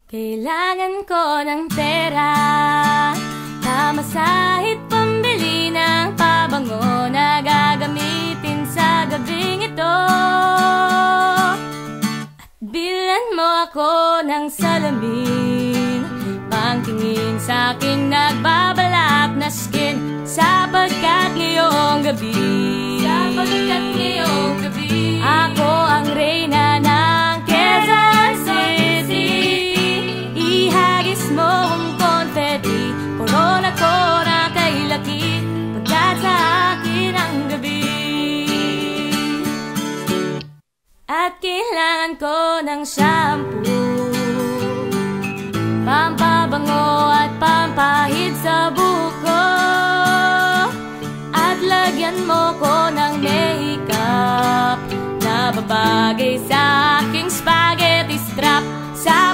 Kailangan ko ng pera, pamasahe at pambili ng pabango na gagamitin sa gabing ito. At bilan mo ako ng salamin, pangtingin sa aking nagbabalak na skin, sapagkat ngayong gabi ako ang reyna ng Quezon City. Ihagis mo ang confetti, corona ko na kay laki, pagkat sa akin ang gabi. At kailangan ko ng shampoo, pampabango at pampahid sa buko, at lagyan mo ko ng makeup na babagay sa aking spaghetti strap. Sa